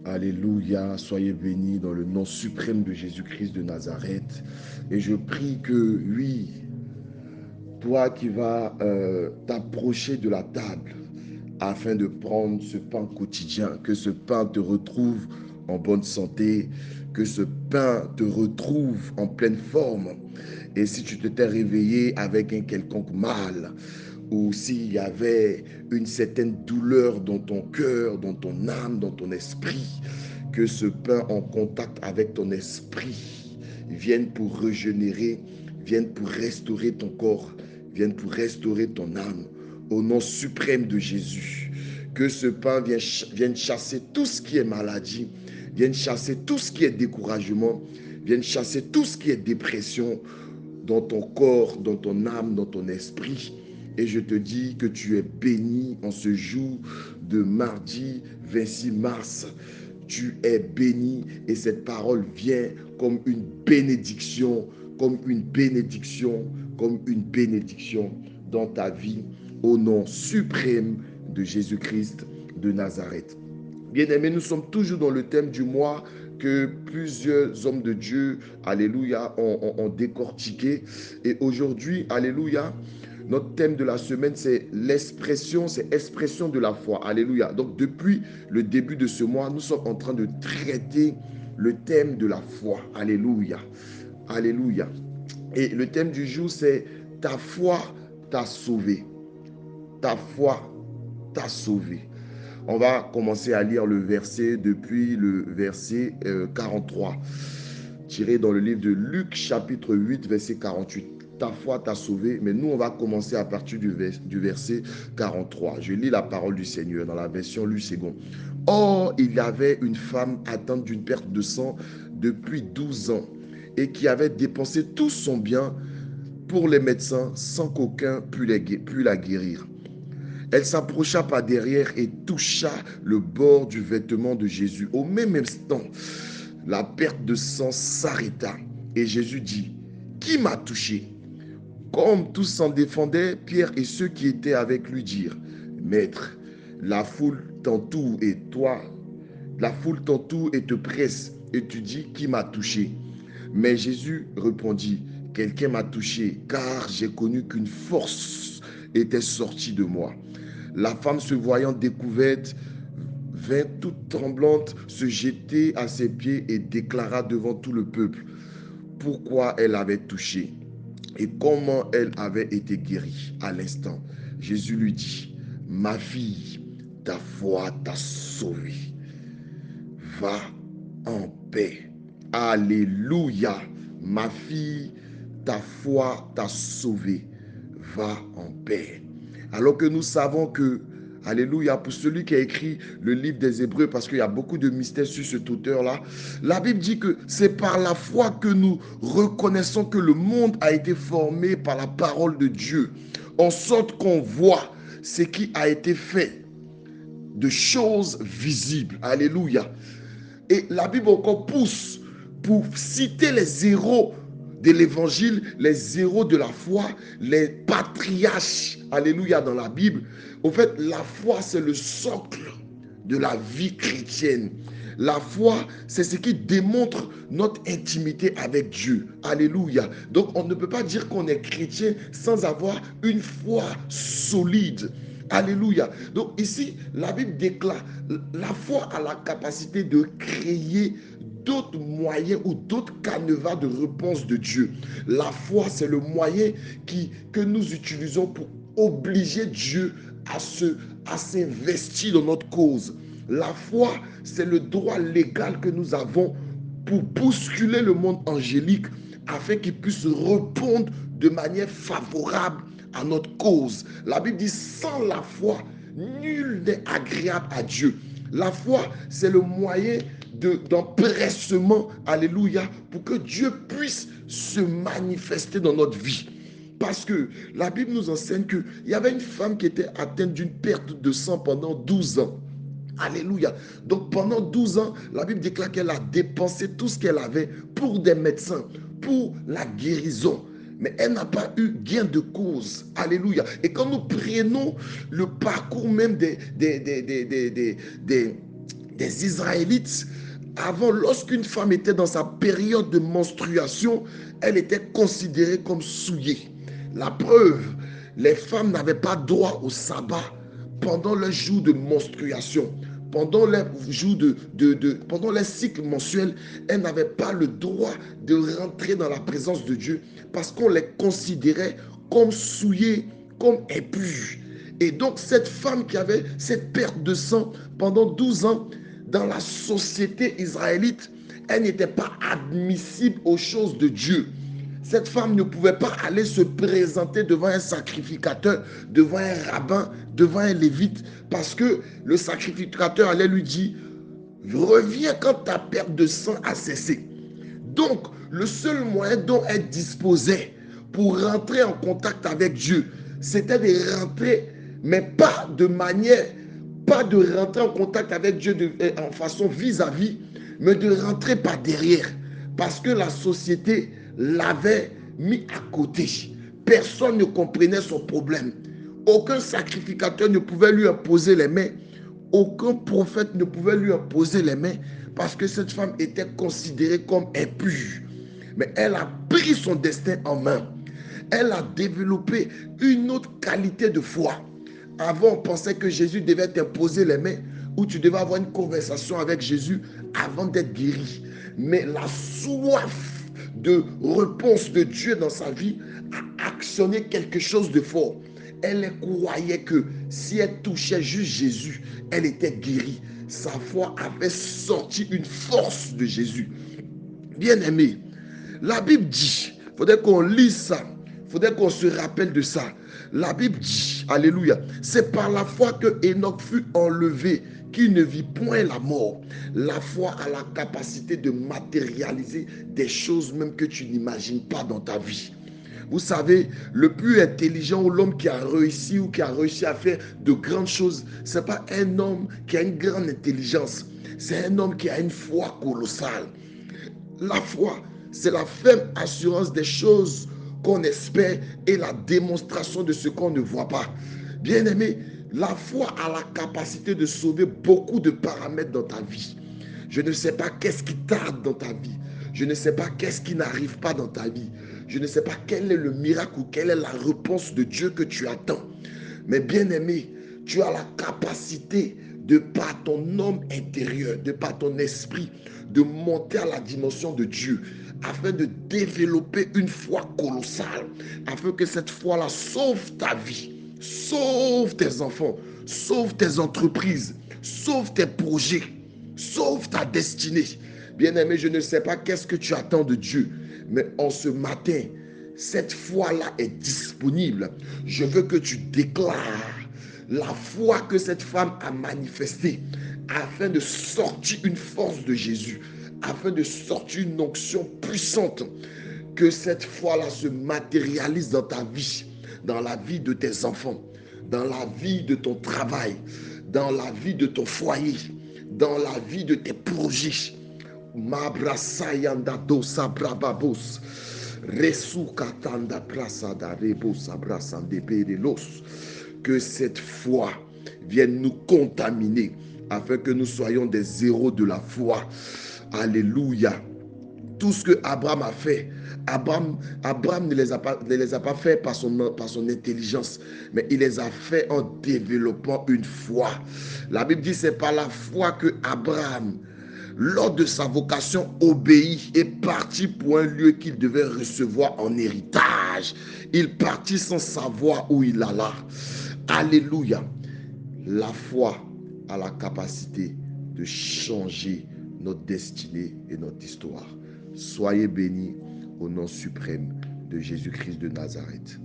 Alléluia, soyez bénis dans le nom suprême de Jésus-Christ de Nazareth. Et je prie que, oui, toi qui vas t'approcher de la table afin de prendre ce pain quotidien, que ce pain te retrouve en bonne santé, que ce pain te retrouve en pleine forme. Et si tu t'étais réveillé avec un quelconque mal, ou s'il y avait une certaine douleur dans ton cœur, dans ton âme, dans ton esprit, que ce pain en contact avec ton esprit vienne pour régénérer, vienne pour restaurer ton corps, vienne pour restaurer ton âme, au nom suprême de Jésus. Que ce pain vienne chasser tout ce qui est maladie, vienne chasser tout ce qui est découragement, vienne chasser tout ce qui est dépression dans ton corps, dans ton âme, dans ton esprit. Et je te dis que tu es béni en ce jour de mardi 26 mars. Tu es béni et cette parole vient comme une bénédiction, comme une bénédiction, comme une bénédiction dans ta vie au nom suprême de Jésus-Christ de Nazareth. Bien-aimés, nous sommes toujours dans le thème du mois que plusieurs hommes de Dieu, alléluia, ont décortiqué. Et aujourd'hui, alléluia, notre thème de la semaine, c'est l'expression, c'est expression de la foi. Alléluia. Donc, depuis le début de ce mois, nous sommes en train de traiter le thème de la foi. Alléluia. Alléluia. Et le thème du jour, c'est ta foi t'a sauvé. Ta foi t'a sauvé. On va commencer à lire le verset depuis le verset 43, tiré dans le livre de Luc chapitre 8, verset 48. Ta foi t'a sauvé, mais nous on va commencer à partir du verset 43. Je lis la parole du Seigneur dans la version Louis II. Or, il y avait une femme atteinte d'une perte de sang depuis 12 ans et qui avait dépensé tout son bien pour les médecins sans qu'aucun pût la guérir. Elle s'approcha par derrière et toucha le bord du vêtement de Jésus. Au même instant, la perte de sang s'arrêta et Jésus dit, qui m'a touché? Comme tous s'en défendaient, Pierre et ceux qui étaient avec lui dirent, Maître, la foule t'entoure et toi, la foule t'entoure et te presse et tu dis, qui m'a touché? Mais Jésus répondit, quelqu'un m'a touché car j'ai connu qu'une force était sortie de moi. La femme, se voyant découverte, vint toute tremblante se jeter à ses pieds et déclara devant tout le peuple pourquoi elle avait touché et comment elle avait été guérie. À l'instant, Jésus lui dit, ma fille, ta foi t'a sauvée. Va en paix. Alléluia. Ma fille, ta foi t'a sauvée. Va en paix. Alors que nous savons que, alléluia, pour celui qui a écrit le livre des Hébreux, parce qu'il y a beaucoup de mystères sur cet auteur-là, la Bible dit que c'est par la foi que nous reconnaissons que le monde a été formé par la parole de Dieu, en sorte qu'on voit ce qui a été fait de choses visibles. Alléluia. Et la Bible encore pousse pour citer les héros de l'évangile, les héros de la foi, les patriarches, alléluia, dans la Bible. Au fait, la foi, c'est le socle de la vie chrétienne. La foi, c'est ce qui démontre notre intimité avec Dieu. Alléluia. Donc, on ne peut pas dire qu'on est chrétien sans avoir une foi solide. Alléluia. Donc ici, la Bible déclare, la foi a la capacité de créer d'autres moyens ou d'autres canevas de réponse de Dieu. La foi, c'est le moyen que nous utilisons pour obliger Dieu à s'investir dans notre cause. La foi, c'est le droit légal que nous avons pour bousculer le monde angélique afin qu'il puisse répondre de manière favorable à notre cause. La Bible dit, sans la foi, nul n'est agréable à Dieu. La foi, c'est le moyen d'empressement, alléluia, pour que Dieu puisse se manifester dans notre vie. Parce que la Bible nous enseigne qu'il y avait une femme qui était atteinte d'une perte de sang pendant 12 ans. Alléluia. Donc pendant 12 ans, la Bible déclare qu'elle a dépensé tout ce qu'elle avait pour des médecins, pour la guérison. Mais elle n'a pas eu gain de cause. Alléluia. Et quand nous prenons le parcours même des des Israélites, avant, lorsqu'une femme était dans sa période de menstruation, elle était considérée comme souillée. La preuve, les femmes n'avaient pas droit au sabbat pendant leur jour de menstruation. Pendant les jours pendant les cycles mensuels, elles n'avaient pas le droit de rentrer dans la présence de Dieu parce qu'on les considérait comme souillées, comme impures. Et donc cette femme qui avait cette perte de sang pendant 12 ans, dans la société israélite, elle n'était pas admissible aux choses de Dieu. Cette femme ne pouvait pas aller se présenter devant un sacrificateur, devant un rabbin, devant un lévite, parce que le sacrificateur allait lui dire, reviens quand ta perte de sang a cessé. Donc, le seul moyen dont elle disposait pour rentrer en contact avec Dieu, c'était de rentrer, mais pas de manière, pas de rentrer en contact avec Dieu en façon vis-à-vis, mais de rentrer par derrière. Parce que la société l'avait mis à côté. Personne ne comprenait son problème. Aucun sacrificateur ne pouvait lui imposer les mains. Aucun prophète ne pouvait lui imposer les mains parce que cette femme était considérée comme impure. Mais elle a pris son destin en main. Elle a développé une autre qualité de foi. Avant, on pensait que Jésus devait t'imposer les mains ou tu devais avoir une conversation avec Jésus avant d'être guéri. Mais la soif de réponse de Dieu dans sa vie a actionné quelque chose de fort. Elle croyait que si elle touchait juste Jésus, elle était guérie. Sa foi avait sorti une force de Jésus. Bien-aimé, la Bible dit, il faudrait qu'on lise ça, il faudrait qu'on se rappelle de ça. La Bible dit, alléluia, c'est par la foi que Enoch fut enlevé, qu'il ne vit point la mort. La foi a la capacité de matérialiser des choses même que tu n'imagines pas dans ta vie. Vous savez, le plus intelligent ou l'homme qui a réussi ou qui a réussi à faire de grandes choses, ce n'est pas un homme qui a une grande intelligence. C'est un homme qui a une foi colossale. La foi, c'est la ferme assurance des choses qu'on espère et la démonstration de ce qu'on ne voit pas. Bien-aimé, la foi a la capacité de sauver beaucoup de paramètres dans ta vie. Je ne sais pas qu'est-ce qui tarde dans ta vie. Je ne sais pas qu'est-ce qui n'arrive pas dans ta vie. Je ne sais pas quel est le miracle ou quelle est la réponse de Dieu que tu attends. Mais bien-aimé, tu as la capacité de par ton homme intérieur, de par ton esprit, de monter à la dimension de Dieu afin de développer une foi colossale, afin que cette foi-là sauve ta vie, sauve tes enfants, sauve tes entreprises, sauve tes projets, sauve ta destinée. Bien-aimé, je ne sais pas qu'est-ce que tu attends de Dieu, mais en ce matin, cette foi-là est disponible. Je veux que tu déclares la foi que cette femme a manifestée afin de sortir une force de Jésus, afin de sortir une onction puissante. Que cette foi-là se matérialise dans ta vie, dans la vie de tes enfants, dans la vie de ton travail, dans la vie de ton foyer, dans la vie de tes projets. Mabrasayanda dosa brababos. Que cette foi vienne nous contaminer afin que nous soyons des héros de la foi. Alléluia. Tout ce que Abraham a fait, Abraham ne les a pas fait par son intelligence, mais il les a fait en développant une foi. La Bible dit c'est par la foi que Abraham, lors de sa vocation, obéit et partit pour un lieu qu'il devait recevoir en héritage. Il partit sans savoir où il alla. Alléluia. La foi a la capacité de changer notre destinée et notre histoire. Soyez bénis au nom suprême de Jésus-Christ de Nazareth.